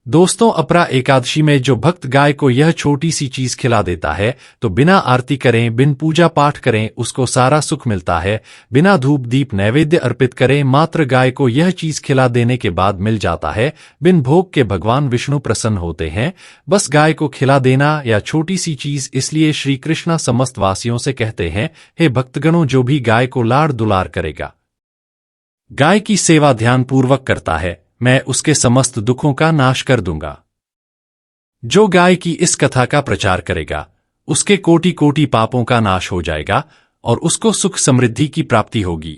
दोस्तों, अपरा एकादशी में जो भक्त गाय को यह छोटी सी चीज खिला देता है तो बिना आरती करें, बिन पूजा पाठ करें उसको सारा सुख मिलता है। बिना धूप दीप नैवेद्य अर्पित करें मात्र गाय को यह चीज खिला देने के बाद मिल जाता है। बिन भोग के भगवान विष्णु प्रसन्न होते हैं। बस गाय को खिला देना या छोटी सी चीज। इसलिए श्री कृष्ण समस्त वासियों से कहते हैं, हे भक्तगणों, जो भी गाय को लाड़ दुलार करेगा, गाय की सेवा ध्यानपूर्वक करता है, मैं उसके समस्त दुखों का नाश कर दूंगा। जो गाय की इस कथा का प्रचार करेगा उसके कोटि कोटि पापों का नाश हो जाएगा और उसको सुख समृद्धि की प्राप्ति होगी।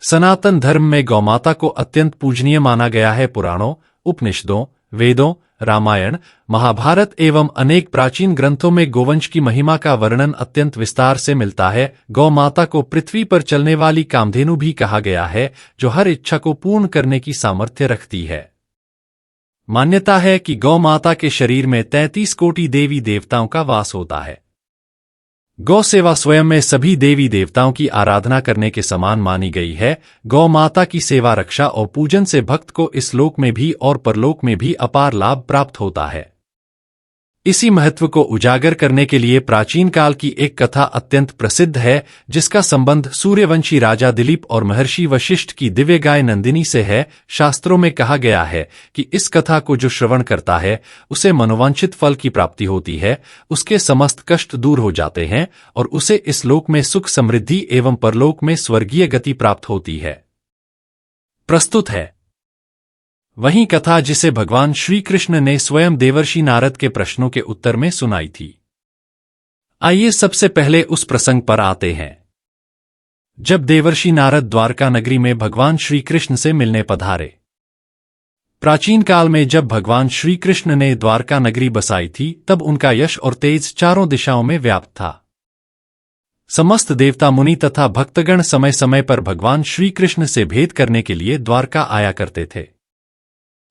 सनातन धर्म में गौमाता को अत्यंत पूजनीय माना गया है। पुराणों, उपनिषदों, वेदों, रामायण, महाभारत एवं अनेक प्राचीन ग्रंथों में गोवंश की महिमा का वर्णन अत्यंत विस्तार से मिलता है। गौ माता को पृथ्वी पर चलने वाली कामधेनु भी कहा गया है, जो हर इच्छा को पूर्ण करने की सामर्थ्य रखती है। मान्यता है कि गौ माता के शरीर में 33 कोटि देवी देवताओं का वास होता है। गौ सेवा स्वयं में सभी देवी देवताओं की आराधना करने के समान मानी गई है। गौ माता की सेवा, रक्षा और पूजन से भक्त को इस लोक में भी और परलोक में भी अपार लाभ प्राप्त होता है। इसी महत्व को उजागर करने के लिए प्राचीन काल की एक कथा अत्यंत प्रसिद्ध है, जिसका संबंध सूर्यवंशी राजा दिलीप और महर्षि वशिष्ठ की दिव्य गाय नंदिनी से है। शास्त्रों में कहा गया है कि इस कथा को जो श्रवण करता है उसे मनोवांछित फल की प्राप्ति होती है, उसके समस्त कष्ट दूर हो जाते हैं और उसे इस लोक में सुख समृद्धि एवं परलोक में स्वर्गीय गति प्राप्त होती है। प्रस्तुत है वही कथा जिसे भगवान श्री कृष्ण ने स्वयं देवर्षि नारद के प्रश्नों के उत्तर में सुनाई थी। आइए सबसे पहले उस प्रसंग पर आते हैं जब देवर्षि नारद द्वारका नगरी में भगवान श्री कृष्ण से मिलने पधारे। प्राचीन काल में जब भगवान श्री कृष्ण ने द्वारका नगरी बसाई थी तब उनका यश और तेज चारों दिशाओं में व्याप्त था। समस्त देवता, मुनि तथा भक्तगण समय समय पर भगवान श्री कृष्ण से भेंट करने के लिए द्वारका आया करते थे।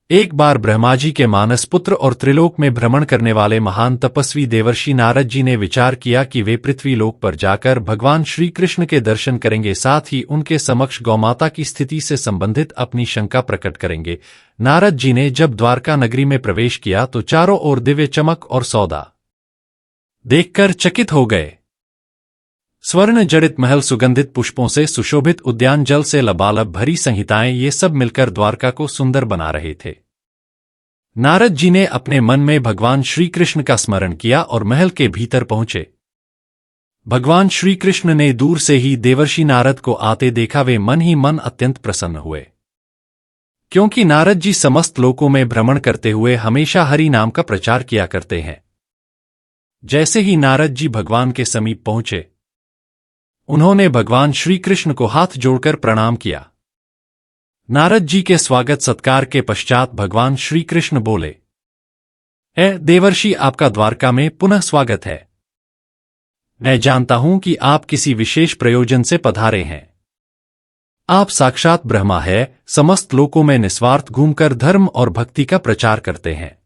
एक बार ब्रह्मा जी के मानस पुत्र और त्रिलोक में भ्रमण करने वाले महान तपस्वी देवर्षि नारद जी ने विचार किया कि वे पृथ्वी लोक पर जाकर भगवान श्री कृष्ण के दर्शन करेंगे, साथ ही उनके समक्ष गौमाता की स्थिति से संबंधित अपनी शंका प्रकट करेंगे। नारद जी ने जब द्वारका नगरी में प्रवेश किया तो चारों ओर दिव्य चमक और सौदा देखकर चकित हो गए। स्वर्ण जड़ित महल, सुगंधित पुष्पों से सुशोभित उद्यान, जल से लबालब भरी संहिताएं, ये सब मिलकर द्वारका को सुंदर बना रहे थे। नारद जी ने अपने मन में भगवान श्री कृष्ण का स्मरण किया और महल के भीतर पहुंचे। भगवान श्री कृष्ण ने दूर से ही देवर्षि नारद को आते देखा। वे मन ही मन अत्यंत प्रसन्न हुए, क्योंकि नारद जी समस्त लोकों में भ्रमण करते हुए हमेशा हरि नाम का प्रचार किया करते हैं। जैसे ही नारद जी भगवान के समीप पहुंचे, उन्होंने भगवान श्री कृष्ण को हाथ जोड़कर प्रणाम किया। नारद जी के स्वागत सत्कार के पश्चात भगवान श्री कृष्ण बोले, देवर्षि, आपका द्वारका में पुनः स्वागत है। मैं जानता हूं कि आप किसी विशेष प्रयोजन से पधारे हैं। आप साक्षात ब्रह्मा है, समस्त लोकों में निस्वार्थ घूमकर धर्म और भक्ति का प्रचार करते हैं।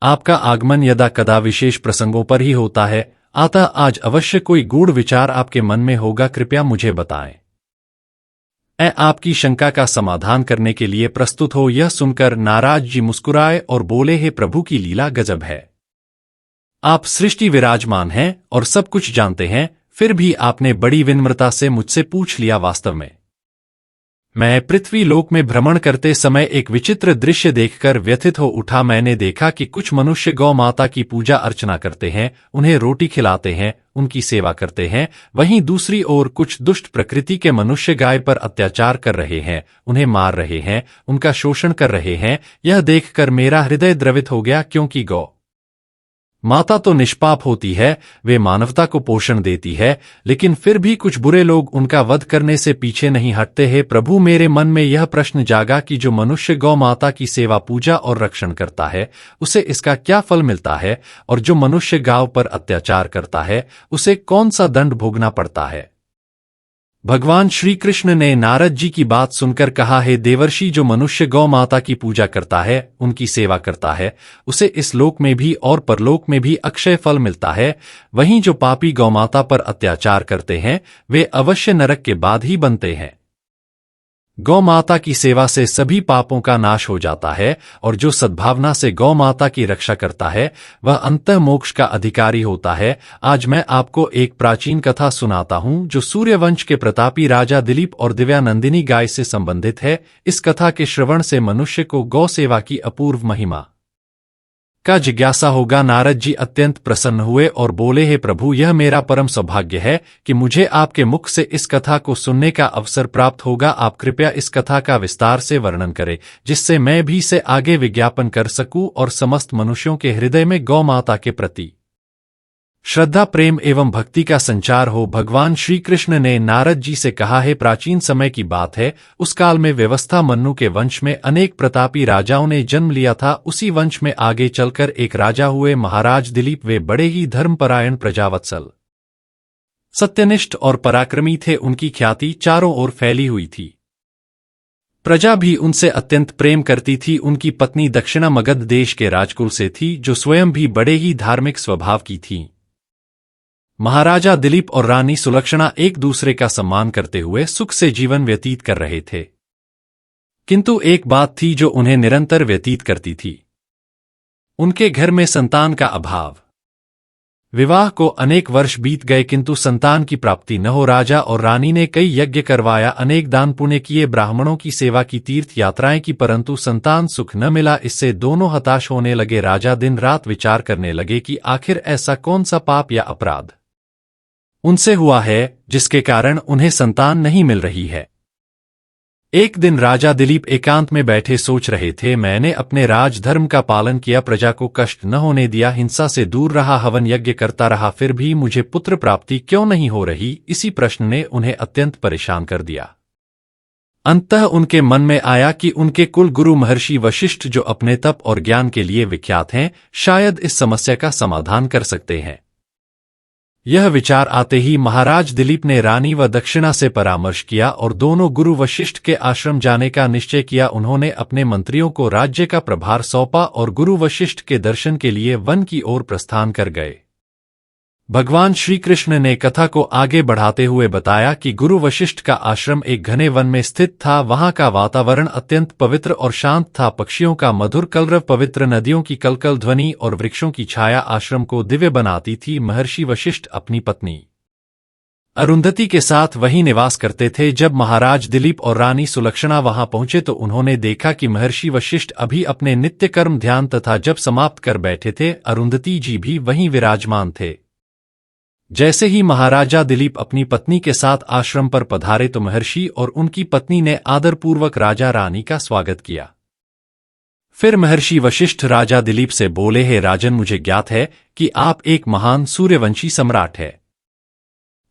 आपका आगमन यदा कदा विशेष प्रसंगों पर ही होता है, अतः आज अवश्य कोई गूढ़ विचार आपके मन में होगा, कृपया मुझे बताएं। मैं आपकी शंका का समाधान करने के लिए प्रस्तुत हो। यह सुनकर नारद जी मुस्कुराए और बोले, हे प्रभु की लीला गजब है। आप सृष्टि विराजमान हैं और सब कुछ जानते हैं, फिर भी आपने बड़ी विनम्रता से मुझसे पूछ लिया। वास्तव में मैं पृथ्वी लोक में भ्रमण करते समय एक विचित्र दृश्य देखकर व्यथित हो उठा। मैंने देखा कि कुछ मनुष्य गौ माता की पूजा अर्चना करते हैं, उन्हें रोटी खिलाते हैं, उनकी सेवा करते हैं। वहीं दूसरी ओर कुछ दुष्ट प्रकृति के मनुष्य गाय पर अत्याचार कर रहे हैं, उन्हें मार रहे हैं, उनका शोषण कर रहे हैं। यह देखकर मेरा हृदय द्रवित हो गया, क्योंकि गौ माता तो निष्पाप होती है, वे मानवता को पोषण देती है, लेकिन फिर भी कुछ बुरे लोग उनका वध करने से पीछे नहीं हटते हैं। प्रभु, मेरे मन में यह प्रश्न जागा कि जो मनुष्य गौ माता की सेवा, पूजा और रक्षण करता है उसे इसका क्या फल मिलता है, और जो मनुष्य गांव पर अत्याचार करता है उसे कौन सा दंड भोगना पड़ता है। भगवान श्री कृष्ण ने नारद जी की बात सुनकर कहा, हे देवर्षि, जो मनुष्य गौ माता की पूजा करता है, उनकी सेवा करता है, उसे इस लोक में भी और परलोक में भी अक्षय फल मिलता है। वहीं जो पापी गौ माता पर अत्याचार करते हैं वे अवश्य नरक के बाद ही बनते हैं। गौ माता की सेवा से सभी पापों का नाश हो जाता है और जो सद्भावना से गौ माता की रक्षा करता है वह अंतः मोक्ष का अधिकारी होता है। आज मैं आपको एक प्राचीन कथा सुनाता हूं जो सूर्यवंश के प्रतापी राजा दिलीप और दिव्यानंदिनी गाय से संबंधित है। इस कथा के श्रवण से मनुष्य को गौ सेवा की अपूर्व महिमा का जिज्ञासा होगा। नारद जी अत्यंत प्रसन्न हुए और बोले, हे प्रभु, यह मेरा परम सौभाग्य है कि मुझे आपके मुख से इस कथा को सुनने का अवसर प्राप्त होगा। आप कृपया इस कथा का विस्तार से वर्णन करें जिससे मैं भी इसे आगे विज्ञापन कर सकूं और समस्त मनुष्यों के हृदय में गौ माता के प्रति श्रद्धा, प्रेम एवं भक्ति का संचार हो। भगवान श्री कृष्ण ने नारद जी से कहा है, प्राचीन समय की बात है, उस काल में व्यवस्था मन्नु के वंश में अनेक प्रतापी राजाओं ने जन्म लिया था। उसी वंश में आगे चलकर एक राजा हुए महाराज दिलीप। वे बड़े ही धर्मपरायण, प्रजावत्सल, सत्यनिष्ठ और पराक्रमी थे। उनकी ख्याति चारों ओर फैली हुई थी। प्रजा भी उनसे अत्यंत प्रेम करती थी। उनकी पत्नी दक्षिणा मगध देश के राजकुल से थी जो स्वयं भी बड़े ही धार्मिक स्वभाव की थी। महाराजा दिलीप और रानी सुलक्षणा एक दूसरे का सम्मान करते हुए सुख से जीवन व्यतीत कर रहे थे। किंतु एक बात थी जो उन्हें निरंतर व्यतीत करती थी, उनके घर में संतान का अभाव। विवाह को अनेक वर्ष बीत गए किंतु संतान की प्राप्ति न हो। राजा और रानी ने कई यज्ञ करवाया, अनेक दान पुण्य किए, ब्राह्मणों की सेवा की, तीर्थ यात्राएं की, परंतु संतान सुख न मिला। इससे दोनों हताश होने लगे। राजा दिन रात विचार करने लगे कि आखिर ऐसा कौन सा पाप या अपराध उनसे हुआ है जिसके कारण उन्हें संतान नहीं मिल रही है। एक दिन राजा दिलीप एकांत में बैठे सोच रहे थे, मैंने अपने राजधर्म का पालन किया, प्रजा को कष्ट न होने दिया, हिंसा से दूर रहा, हवन यज्ञ करता रहा, फिर भी मुझे पुत्र प्राप्ति क्यों नहीं हो रही? इसी प्रश्न ने उन्हें अत्यंत परेशान कर दिया। अंततः उनके मन में आया कि उनके कुल गुरु महर्षि वशिष्ठ, जो अपने तप और ज्ञान के लिए विख्यात हैं, शायद इस समस्या का समाधान कर सकते हैं। यह विचार आते ही महाराज दिलीप ने रानी व दक्षिणा से परामर्श किया और दोनों गुरु वशिष्ठ के आश्रम जाने का निश्चय किया। उन्होंने अपने मंत्रियों को राज्य का प्रभार सौंपा और गुरु वशिष्ठ के दर्शन के लिए वन की ओर प्रस्थान कर गए। भगवान श्री कृष्ण ने कथा को आगे बढ़ाते हुए बताया कि गुरु वशिष्ठ का आश्रम एक घने वन में स्थित था। वहां का वातावरण अत्यंत पवित्र और शांत था। पक्षियों का मधुर कलरव, पवित्र नदियों की कलकल ध्वनि और वृक्षों की छाया आश्रम को दिव्य बनाती थी। महर्षि वशिष्ठ अपनी पत्नी अरुंधति के साथ वहीं निवास करते थे। जब महाराज दिलीप और रानी सुलक्षणा वहां पहुंचे तो उन्होंने देखा कि महर्षि वशिष्ठ अभी अपने नित्य कर्म, ध्यान तथा जप समाप्त कर बैठे थे। अरुंधति जी भी वहीं विराजमान थे। जैसे ही महाराजा दिलीप अपनी पत्नी के साथ आश्रम पर पधारे तो महर्षि और उनकी पत्नी ने आदरपूर्वक राजा रानी का स्वागत किया। फिर महर्षि वशिष्ठ राजा दिलीप से बोले, हे राजन, मुझे ज्ञात है कि आप एक महान सूर्यवंशी सम्राट है।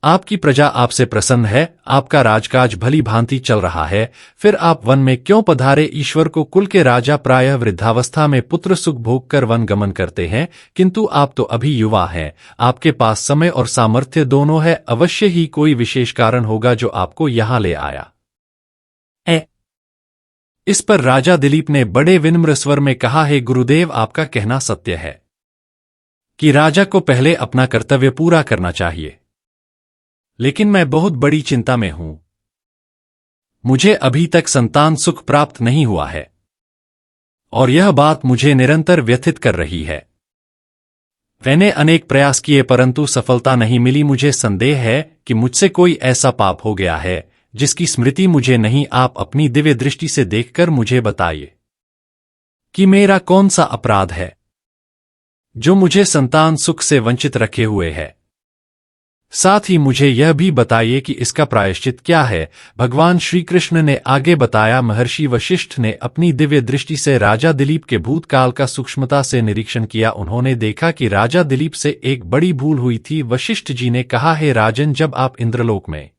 आपकी प्रजा आपसे प्रसन्न है, आपका राजकाज भली भांति चल रहा है, फिर आप वन में क्यों पधारे? ईश्वर को कुल के राजा प्रायः वृद्धावस्था में पुत्र सुख भोग कर वन गमन करते हैं, किंतु आप तो अभी युवा हैं, आपके पास समय और सामर्थ्य दोनों है। अवश्य ही कोई विशेष कारण होगा जो आपको यहां ले आया है। इस पर राजा दिलीप ने बड़े विनम्र स्वर में कहा, हे गुरुदेव, आपका कहना सत्य है कि राजा को पहले अपना कर्तव्य पूरा करना चाहिए, लेकिन मैं बहुत बड़ी चिंता में हूं। मुझे अभी तक संतान सुख प्राप्त नहीं हुआ है और यह बात मुझे निरंतर व्यथित कर रही है। मैंने अनेक प्रयास किए परंतु सफलता नहीं मिली। मुझे संदेह है कि मुझसे कोई ऐसा पाप हो गया है जिसकी स्मृति मुझे नहीं। आप अपनी दिव्य दृष्टि से देखकर मुझे बताइए कि मेरा कौन सा अपराध है जो मुझे संतान सुख से वंचित रखे हुए है। साथ ही मुझे यह भी बताइए कि इसका प्रायश्चित क्या है। भगवान श्री कृष्ण ने आगे बताया, महर्षि वशिष्ठ ने अपनी दिव्य दृष्टि से राजा दिलीप के भूतकाल का सूक्ष्मता से निरीक्षण किया। उन्होंने देखा कि राजा दिलीप से एक बड़ी भूल हुई थी। वशिष्ठ जी ने कहा, हे राजन, जब आप इंद्रलोक में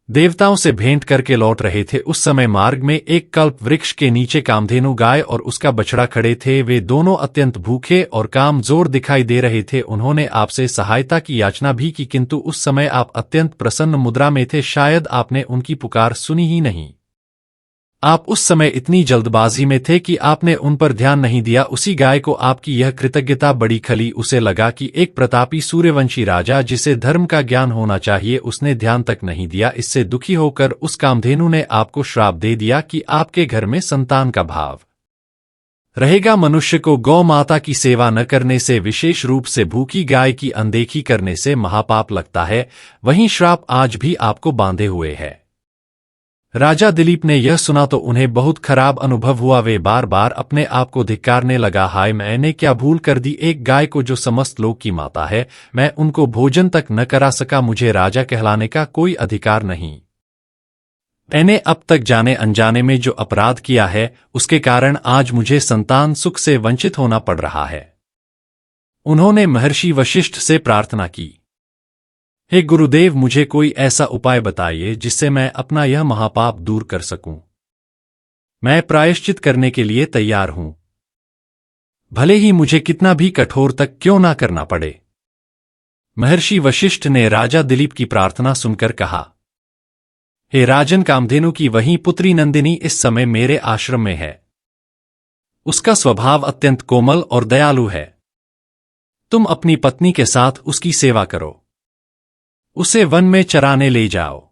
देवताओं से भेंट करके लौट रहे थे उस समय मार्ग में एक कल्प वृक्ष के नीचे कामधेनु गाय और उसका बछड़ा खड़े थे। वे दोनों अत्यंत भूखे और कामजोर दिखाई दे रहे थे। उन्होंने आपसे सहायता की याचना भी की किंतु उस समय आप अत्यंत प्रसन्न मुद्रा में थे। शायद आपने उनकी पुकार सुनी ही नहीं। आप उस समय इतनी जल्दबाजी में थे कि आपने उन पर ध्यान नहीं दिया। उसी गाय को आपकी यह कृतज्ञता बड़ी खली। उसे लगा कि एक प्रतापी सूर्यवंशी राजा जिसे धर्म का ज्ञान होना चाहिए उसने ध्यान तक नहीं दिया। इससे दुखी होकर उस कामधेनु ने आपको श्राप दे दिया कि आपके घर में संतान का भाव रहेगा। मनुष्य को गौ माता की सेवा न करने से, विशेष रूप से भूखी गाय की अनदेखी करने से महापाप लगता है। वहीं श्राप आज भी आपको बांधे हुए है। राजा दिलीप ने यह सुना तो उन्हें बहुत खराब अनुभव हुआ। वे बार बार अपने आप को धिक्कारने लगा। हाय, मैंने क्या भूल कर दी। एक गाय को जो समस्त लोक की माता है, मैं उनको भोजन तक न करा सका। मुझे राजा कहलाने का कोई अधिकार नहीं। मैंने अब तक जाने अनजाने में जो अपराध किया है, उसके कारण आज मुझे संतान सुख से वंचित होना पड़ रहा है। उन्होंने महर्षि वशिष्ठ से प्रार्थना की, हे गुरुदेव, मुझे कोई ऐसा उपाय बताइए जिससे मैं अपना यह महापाप दूर कर सकूं। मैं प्रायश्चित करने के लिए तैयार हूं, भले ही मुझे कितना भी कठोर तक क्यों ना करना पड़े। महर्षि वशिष्ठ ने राजा दिलीप की प्रार्थना सुनकर कहा, हे राजन, कामधेनु की वही पुत्री नंदिनी इस समय मेरे आश्रम में है। उसका स्वभाव अत्यंत कोमल और दयालु है। तुम अपनी पत्नी के साथ उसकी सेवा करो। उसे वन में चराने ले जाओ।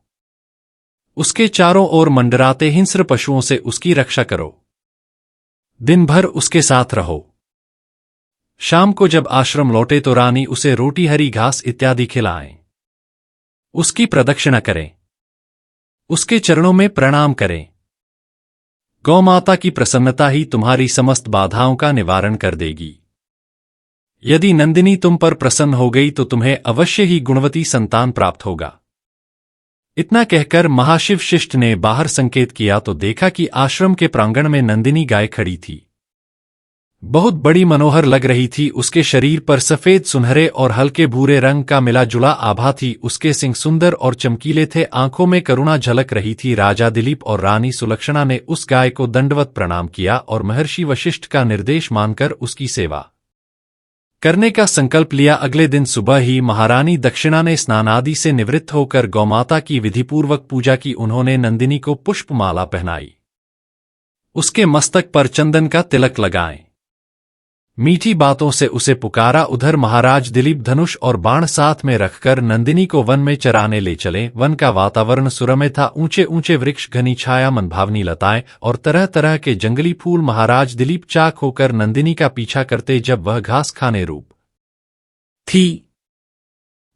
उसके चारों ओर मंडराते हिंस्र पशुओं से उसकी रक्षा करो। दिन भर उसके साथ रहो। शाम को जब आश्रम लौटे तो रानी उसे रोटी, हरी घास इत्यादि खिलाएं। उसकी प्रदक्षिणा करें। उसके चरणों में प्रणाम करें। गौ माता की प्रसन्नता ही तुम्हारी समस्त बाधाओं का निवारण कर देगी। यदि नंदिनी तुम पर प्रसन्न हो गई तो तुम्हें अवश्य ही गुणवती संतान प्राप्त होगा। इतना कहकर महाशिव शिष्ट ने बाहर संकेत किया तो देखा कि आश्रम के प्रांगण में नंदिनी गाय खड़ी थी। बहुत बड़ी मनोहर लग रही थी। उसके शरीर पर सफेद, सुनहरे और हल्के भूरे रंग का मिला जुला आभा थी। उसके सिंग सुंदर और चमकीले थे। आंखों में करुणा झलक रही थी। राजा दिलीप और रानी सुलक्षणा ने उस गाय को दंडवत प्रणाम किया और महर्षि वशिष्ठ का निर्देश मानकर उसकी सेवा करने का संकल्प लिया। अगले दिन सुबह ही महारानी दक्षिणा ने स्नानादि से निवृत्त होकर गौमाता की विधिपूर्वक पूजा की। उन्होंने नंदिनी को पुष्पमाला पहनाई, उसके मस्तक पर चंदन का तिलक लगाएं, मीठी बातों से उसे पुकारा। उधर महाराज दिलीप धनुष और बाण साथ में रखकर नंदिनी को वन में चराने ले चले। वन का वातावरण सुरम्य था। ऊंचे ऊंचे वृक्ष, घनी छाया, मनभावनी लताएं और तरह तरह के जंगली फूल। महाराज दिलीप चाक होकर नंदिनी का पीछा करते। जब वह घास खाने रूप थी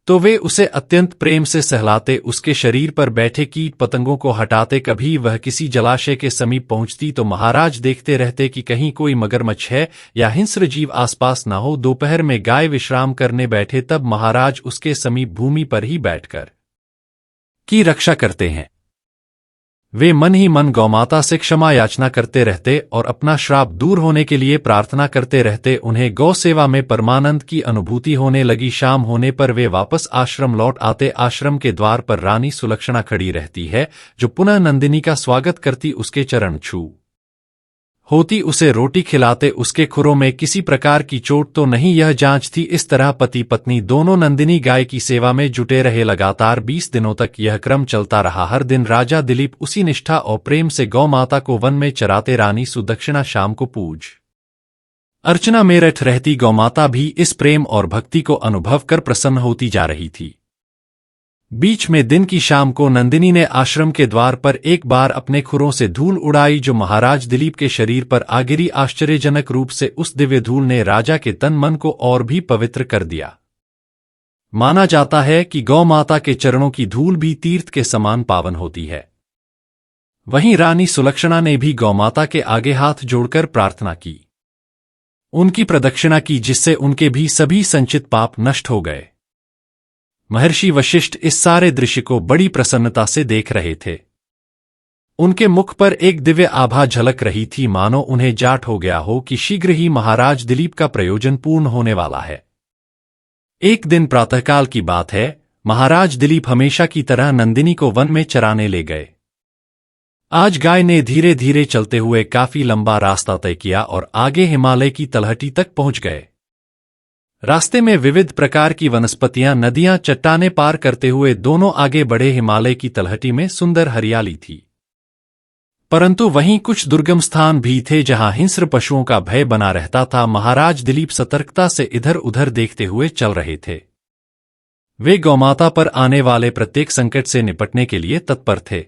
तो वे उसे अत्यंत प्रेम से सहलाते, उसके शरीर पर बैठे कीट पतंगों को हटाते। कभी वह किसी जलाशय के समीप पहुंचती तो महाराज देखते रहते कि कहीं कोई मगरमच्छ है या हिंस्र जीव आसपास न हो। दोपहर में गाय विश्राम करने बैठे तब महाराज उसके समीप भूमि पर ही बैठकर की रक्षा करते हैं। वे मन ही मन गौमाता से क्षमा याचना करते रहते और अपना श्राप दूर होने के लिए प्रार्थना करते रहते। उन्हें गौ सेवा में परमानंद की अनुभूति होने लगी। शाम होने पर वे वापस आश्रम लौट आते। आश्रम के द्वार पर रानी सुलक्षणा खड़ी रहती है, जो पुनः नंदिनी का स्वागत करती, उसके चरण छू होती, उसे रोटी खिलाते। उसके खुरों में किसी प्रकार की चोट तो नहीं, यह जांचती। इस तरह पति पत्नी दोनों नंदिनी गाय की सेवा में जुटे रहे। लगातार 20 दिनों तक यह क्रम चलता रहा। हर दिन राजा दिलीप उसी निष्ठा और प्रेम से गौ माता को वन में चराते। रानी सुदक्षिणा शाम को पूज अर्चना में रत रहती। गौमाता भी इस प्रेम और भक्ति को अनुभव कर प्रसन्न होती जा रही थी। बीच में दिन की शाम को नंदिनी ने आश्रम के द्वार पर एक बार अपने खुरों से धूल उड़ाई, जो महाराज दिलीप के शरीर पर आ गिरी। आश्चर्यजनक रूप से उस दिव्य धूल ने राजा के तन मन को और भी पवित्र कर दिया। माना जाता है कि गौ माता के चरणों की धूल भी तीर्थ के समान पावन होती है। वहीं रानी सुलक्षणा ने भी गौमाता के आगे हाथ जोड़कर प्रार्थना की, उनकी प्रदक्षिणा की, जिससे उनके भी सभी संचित पाप नष्ट हो गए। महर्षि वशिष्ठ इस सारे दृश्य को बड़ी प्रसन्नता से देख रहे थे। उनके मुख पर एक दिव्य आभा झलक रही थी, मानो उन्हें जाट हो गया हो कि शीघ्र ही महाराज दिलीप का प्रयोजन पूर्ण होने वाला है। एक दिन प्रातःकाल की बात है। महाराज दिलीप हमेशा की तरह नंदिनी को वन में चराने ले गए। आज गाय ने धीरे धीरे चलते हुए काफी लंबा रास्ता तय किया और आगे हिमालय की तलहटी तक पहुंच गए। रास्ते में विविध प्रकार की वनस्पतियां, नदियां, चट्टानें पार करते हुए दोनों आगे बढ़े। हिमालय की तलहटी में सुंदर हरियाली थी। परंतु वहीं कुछ दुर्गम स्थान भी थे जहां हिंस्र पशुओं का भय बना रहता था। महाराज दिलीप सतर्कता से इधर उधर देखते हुए चल रहे थे। वे गौमाता पर आने वाले प्रत्येक संकट से निपटने के लिए तत्पर थे।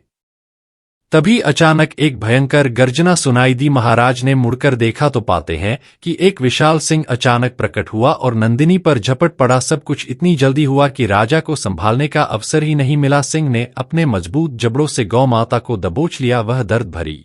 तभी अचानक एक भयंकर गर्जना सुनाई दी। महाराज ने मुड़कर देखा तो पाते हैं कि एक विशाल सिंह अचानक प्रकट हुआ और नंदिनी पर झपट पड़ा। सब कुछ इतनी जल्दी हुआ कि राजा को संभालने का अवसर ही नहीं मिला। सिंह ने अपने मजबूत जबड़ों से गौ माता को दबोच लिया। वह दर्द भरी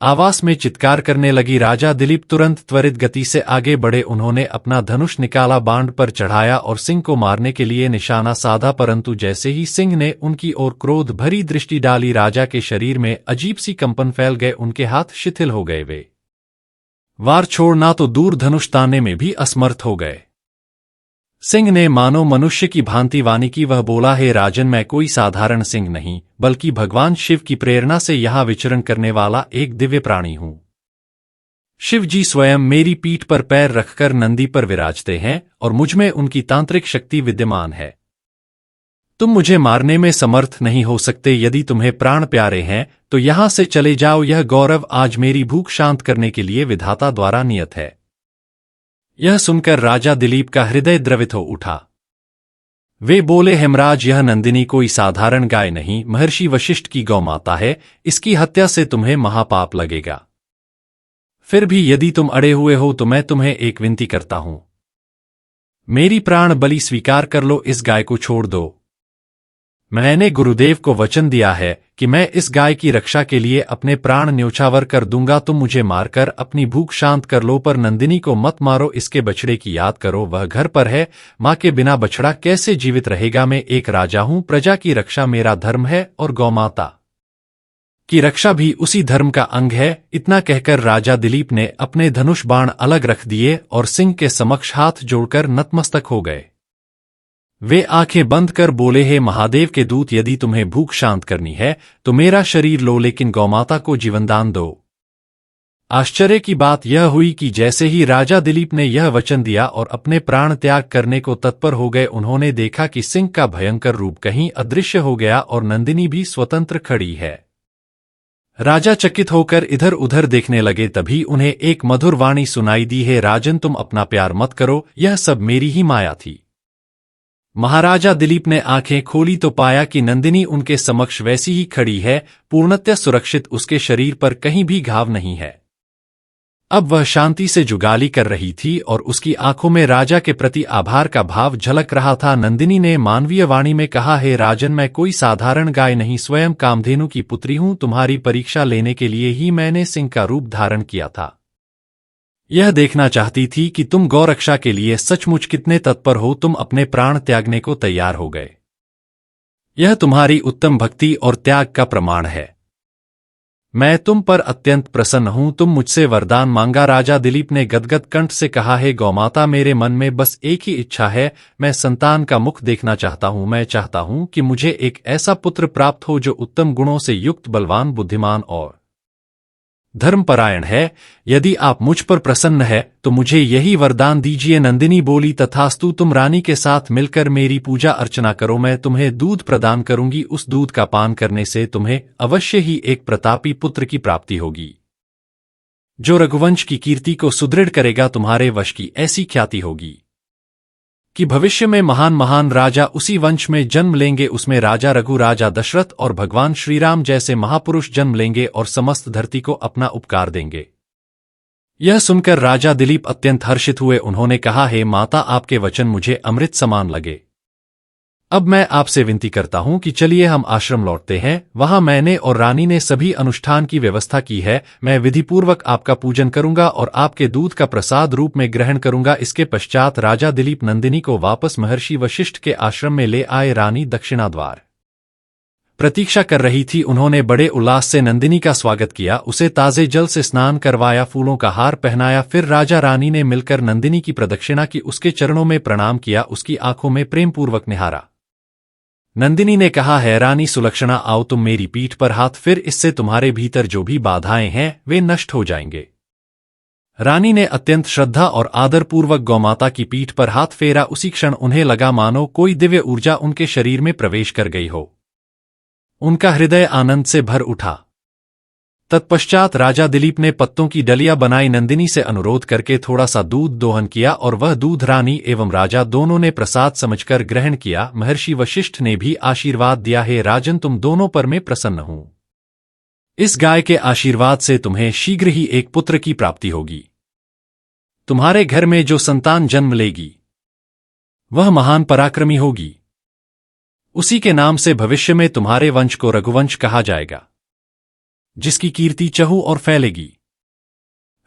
आवाज में चित्कार करने लगी। राजा दिलीप तुरंत त्वरित गति से आगे बढ़े। उन्होंने अपना धनुष निकाला, बांड पर चढ़ाया और सिंह को मारने के लिए निशाना साधा। परंतु जैसे ही सिंह ने उनकी ओर क्रोध भरी दृष्टि डाली, राजा के शरीर में अजीब सी कंपन फैल गए। उनके हाथ शिथिल हो गए। वे वार छोड़ना तो दूर धनुष तानने में भी असमर्थ हो गए। सिंह ने मानो मनुष्य की भांति वाणी की। वह बोला, हे राजन, मैं कोई साधारण सिंह नहीं, बल्कि भगवान शिव की प्रेरणा से यहां विचरण करने वाला एक दिव्य प्राणी हूं। शिव जी स्वयं मेरी पीठ पर पैर रखकर नंदी पर विराजते हैं और मुझमें उनकी तांत्रिक शक्ति विद्यमान है। तुम मुझे मारने में समर्थ नहीं हो सकते। यदि तुम्हें प्राण प्यारे हैं तो यहां से चले जाओ। यह गौरव आज मेरी भूख शांत करने के लिए विधाता द्वारा नियत है। यह सुनकर राजा दिलीप का हृदय द्रवित हो उठा। वे बोले, हेमराज, यह नंदिनी कोई साधारण गाय नहीं, महर्षि वशिष्ठ की गौमाता है। इसकी हत्या से तुम्हें महापाप लगेगा। फिर भी यदि तुम अड़े हुए हो तो मैं तुम्हें एक विनती करता हूं। मेरी प्राण बलि स्वीकार कर लो। इस गाय को छोड़ दो। मैंने गुरुदेव को वचन दिया है कि मैं इस गाय की रक्षा के लिए अपने प्राण न्योछावर कर दूंगा। तुम मुझे मारकर अपनी भूख शांत कर लो, पर नंदिनी को मत मारो। इसके बछड़े की याद करो, वह घर पर है। मां के बिना बछड़ा कैसे जीवित रहेगा? मैं एक राजा हूं, प्रजा की रक्षा मेरा धर्म है और गौमाता की रक्षा भी उसी धर्म का अंग है। इतना कहकर राजा दिलीप ने अपने धनुष बाण अलग रख दिए और सिंह के समक्ष हाथ जोड़कर नतमस्तक हो गए। वे आंखें बंद कर बोले, हे महादेव के दूत, यदि तुम्हें भूख शांत करनी है तो मेरा शरीर लो, लेकिन गौमाता को जीवनदान दो। आश्चर्य की बात यह हुई कि जैसे ही राजा दिलीप ने यह वचन दिया और अपने प्राण त्याग करने को तत्पर हो गए, उन्होंने देखा कि सिंह का भयंकर रूप कहीं अदृश्य हो गया और नंदिनी भी स्वतंत्र खड़ी है। राजा चकित होकर इधर उधर देखने लगे। तभी उन्हें एक मधुर वाणी सुनाई दी, हे राजन, तुम अपना प्यार मत करो, यह सब मेरी ही माया थी। महाराजा दिलीप ने आंखें खोली तो पाया कि नंदिनी उनके समक्ष वैसी ही खड़ी है, पूर्णतः सुरक्षित। उसके शरीर पर कहीं भी घाव नहीं है। अब वह शांति से जुगाली कर रही थी और उसकी आंखों में राजा के प्रति आभार का भाव झलक रहा था। नंदिनी ने मानवीय वाणी में कहा, हे राजन, मैं कोई साधारण गाय नहीं, स्वयं कामधेनु की पुत्री हूं। तुम्हारी परीक्षा लेने के लिए ही मैंने सिंह का रूप धारण किया था। यह देखना चाहती थी कि तुम गौरक्षा के लिए सचमुच कितने तत्पर हो। तुम अपने प्राण त्यागने को तैयार हो गए। यह तुम्हारी उत्तम भक्ति और त्याग का प्रमाण है। मैं तुम पर अत्यंत प्रसन्न हूं। तुम मुझसे वरदान मांगा। राजा दिलीप ने गदगद कंठ से कहा, हे गौमाता, मेरे मन में बस एक ही इच्छा है। मैं संतान का मुख देखना चाहता हूं। मैं चाहता हूं कि मुझे एक ऐसा पुत्र प्राप्त हो जो उत्तम गुणों से युक्त, बलवान, बुद्धिमान और धर्मपरायण है। यदि आप मुझ पर प्रसन्न है तो मुझे यही वरदान दीजिए। नंदिनी बोली, तथास्तु। तुम रानी के साथ मिलकर मेरी पूजा अर्चना करो। मैं तुम्हें दूध प्रदान करूंगी। उस दूध का पान करने से तुम्हें अवश्य ही एक प्रतापी पुत्र की प्राप्ति होगी, जो रघुवंश की कीर्ति को सुदृढ़ करेगा। तुम्हारे वश की ऐसी ख्याति होगी कि भविष्य में महान महान राजा उसी वंश में जन्म लेंगे। उसमें राजा रघु, राजा दशरथ और भगवान श्रीराम जैसे महापुरुष जन्म लेंगे और समस्त धरती को अपना उपकार देंगे। यह सुनकर राजा दिलीप अत्यंत हर्षित हुए। उन्होंने कहा, हे माता, आपके वचन मुझे अमृत समान लगे। अब मैं आपसे विनती करता हूं कि चलिए हम आश्रम लौटते हैं। वहां मैंने और रानी ने सभी अनुष्ठान की व्यवस्था की है। मैं विधिपूर्वक आपका पूजन करूंगा और आपके दूध का प्रसाद रूप में ग्रहण करूंगा। इसके पश्चात राजा दिलीप नंदिनी को वापस महर्षि वशिष्ठ के आश्रम में ले आए। रानी दक्षिणा द्वार प्रतीक्षा कर रही थी। उन्होंने बड़े उल्लास से नंदिनी का स्वागत किया, उसे ताजे जल से स्नान करवाया, फूलों का हार पहनाया। फिर राजा रानी ने मिलकर नंदिनी की प्रदक्षिणा की, उसके चरणों में प्रणाम किया, उसकी आंखों में प्रेमपूर्वक निहारा। नंदिनी ने कहा, है रानी सुलक्षणा, आओ तुम मेरी पीठ पर हाथ। फिर इससे तुम्हारे भीतर जो भी बाधाएं हैं वे नष्ट हो जाएंगे। रानी ने अत्यंत श्रद्धा और आदरपूर्वक गौमाता की पीठ पर हाथ फेरा। उसी क्षण उन्हें लगा मानो कोई दिव्य ऊर्जा उनके शरीर में प्रवेश कर गई हो। उनका हृदय आनंद से भर उठा। तत्पश्चात राजा दिलीप ने पत्तों की डलिया बनाई, नंदिनी से अनुरोध करके थोड़ा सा दूध दोहन किया और वह दूध रानी एवं राजा दोनों ने प्रसाद समझकर ग्रहण किया। महर्षि वशिष्ठ ने भी आशीर्वाद दिया, हे राजन, तुम दोनों पर मैं प्रसन्न हूं। इस गाय के आशीर्वाद से तुम्हें शीघ्र ही एक पुत्र की प्राप्ति होगी। तुम्हारे घर में जो संतान जन्म लेगी वह महान पराक्रमी होगी। उसी के नाम से भविष्य में तुम्हारे वंश को रघुवंश कहा जाएगा, जिसकी कीर्ति चहु और फैलेगी।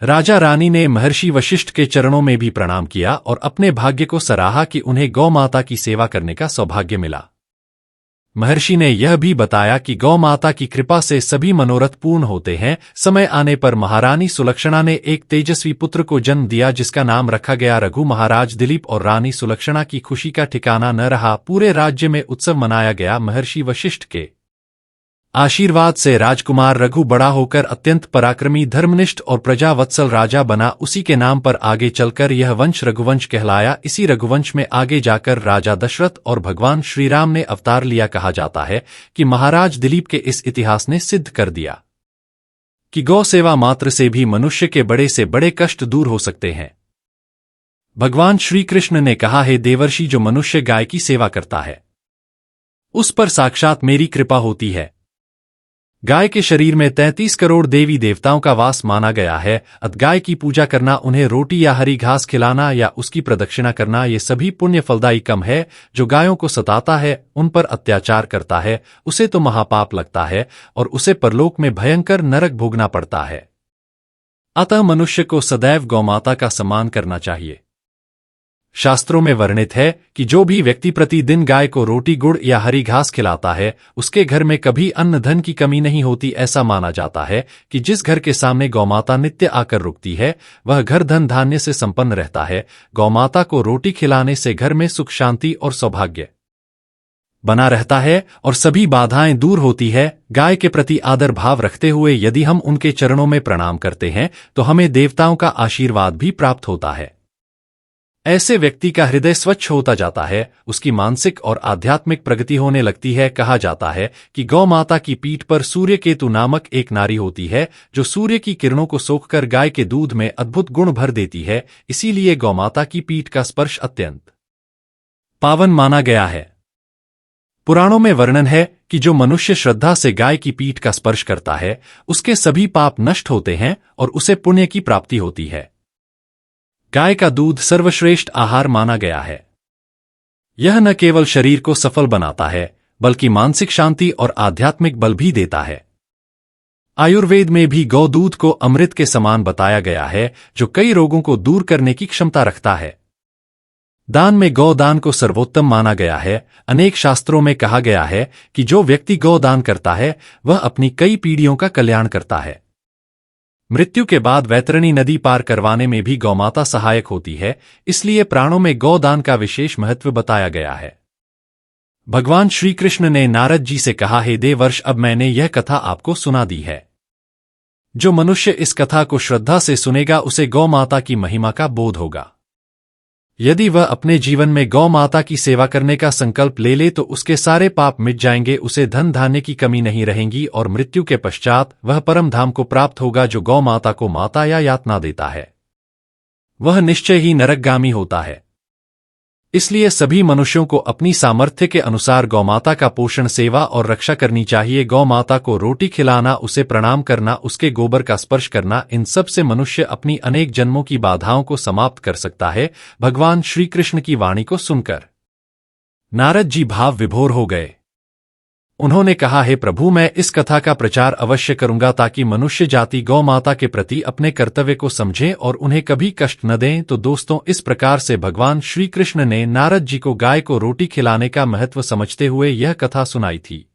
राजा रानी ने महर्षि वशिष्ठ के चरणों में भी प्रणाम किया और अपने भाग्य को सराहा कि उन्हें गौ माता की सेवा करने का सौभाग्य मिला। महर्षि ने यह भी बताया कि गौ माता की कृपा से सभी मनोरथ पूर्ण होते हैं। समय आने पर महारानी सुलक्षणा ने एक तेजस्वी पुत्र को जन्म दिया, जिसका नाम रखा गया रघु। महाराज दिलीप और रानी सुलक्षणा की खुशी का ठिकाना न रहा। पूरे राज्य में उत्सव मनाया गया। महर्षि वशिष्ठ के आशीर्वाद से राजकुमार रघु बड़ा होकर अत्यंत पराक्रमी, धर्मनिष्ठ और प्रजावत्सल राजा बना। उसी के नाम पर आगे चलकर यह वंश रघुवंश कहलाया। इसी रघुवंश में आगे जाकर राजा दशरथ और भगवान श्रीराम ने अवतार लिया। कहा जाता है कि महाराज दिलीप के इस इतिहास ने सिद्ध कर दिया कि गौ सेवा मात्र से भी मनुष्य के बड़े से बड़े कष्ट दूर हो सकते हैं। भगवान श्री कृष्ण ने कहा, हे देवर्षि, जो मनुष्य गाय की सेवा करता है उस पर साक्षात मेरी कृपा होती है। गाय के शरीर में 33 करोड़ देवी देवताओं का वास माना गया है। अत गाय की पूजा करना, उन्हें रोटी या हरी घास खिलाना या उसकी प्रदक्षिणा करना, ये सभी पुण्य फलदायी कम है। जो गायों को सताता है, उन पर अत्याचार करता है, उसे तो महापाप लगता है और उसे परलोक में भयंकर नरक भोगना पड़ता है। अतः मनुष्य को सदैव गौमाता का सम्मान करना चाहिए। शास्त्रों में वर्णित है कि जो भी व्यक्ति प्रतिदिन गाय को रोटी, गुड़ या हरी घास खिलाता है, उसके घर में कभी अन्न धन की कमी नहीं होती। ऐसा माना जाता है कि जिस घर के सामने गौमाता नित्य आकर रुकती है, वह घर धन धान्य से संपन्न रहता है। गौमाता को रोटी खिलाने से घर में सुख, शांति और सौभाग्य बना रहता है और सभी बाधाएं दूर होती है। गाय के प्रति आदर भाव रखते हुए यदि हम उनके चरणों में प्रणाम करते हैं तो हमें देवताओं का आशीर्वाद भी प्राप्त होता है। ऐसे व्यक्ति का हृदय स्वच्छ होता जाता है, उसकी मानसिक और आध्यात्मिक प्रगति होने लगती है। कहा जाता है कि गौ माता की पीठ पर सूर्य केतु नामक एक नारी होती है, जो सूर्य की किरणों को सोखकर गाय के दूध में अद्भुत गुण भर देती है। इसीलिए गौमाता की पीठ का स्पर्श अत्यंत पावन माना गया है। पुराणों में वर्णन है कि जो मनुष्य श्रद्धा से गाय की पीठ का स्पर्श करता है, उसके सभी पाप नष्ट होते हैं और उसे पुण्य की प्राप्ति होती है। गाय का दूध सर्वश्रेष्ठ आहार माना गया है। यह न केवल शरीर को सफल बनाता है, बल्कि मानसिक शांति और आध्यात्मिक बल भी देता है। आयुर्वेद में भी गौ दूध को अमृत के समान बताया गया है, जो कई रोगों को दूर करने की क्षमता रखता है। दान में गौ दान को सर्वोत्तम माना गया है। अनेक शास्त्रों में कहा गया है कि जो व्यक्ति गौ दान करता है, वह अपनी कई पीढ़ियों का कल्याण करता है। मृत्यु के बाद वैतरणी नदी पार करवाने में भी गौमाता सहायक होती है। इसलिए प्राणों में गौदान का विशेष महत्व बताया गया है। भगवान श्री कृष्ण ने नारद जी से कहा, हे देवर्ष, अब मैंने यह कथा आपको सुना दी है। जो मनुष्य इस कथा को श्रद्धा से सुनेगा, उसे गौ माता की महिमा का बोध होगा। यदि वह अपने जीवन में गौ माता की सेवा करने का संकल्प ले ले तो उसके सारे पाप मिट जाएंगे, उसे धन धान्य की कमी नहीं रहेगी और मृत्यु के पश्चात वह परम धाम को प्राप्त होगा। जो गौ माता को माता या यातना देता है, वह निश्चय ही नरकगामी होता है। इसलिए सभी मनुष्यों को अपनी सामर्थ्य के अनुसार गौमाता का पोषण, सेवा और रक्षा करनी चाहिए। गौमाता को रोटी खिलाना, उसे प्रणाम करना, उसके गोबर का स्पर्श करना, इन सब से मनुष्य अपनी अनेक जन्मों की बाधाओं को समाप्त कर सकता है। भगवान श्री कृष्ण की वाणी को सुनकर नारद जी भाव विभोर हो गए। उन्होंने कहा, हे प्रभु, मैं इस कथा का प्रचार अवश्य करूंगा ताकि मनुष्य जाति गौ माता के प्रति अपने कर्तव्य को समझें और उन्हें कभी कष्ट न दें। तो दोस्तों, इस प्रकार से भगवान श्री कृष्ण ने नारद जी को गाय को रोटी खिलाने का महत्व समझते हुए यह कथा सुनाई थी।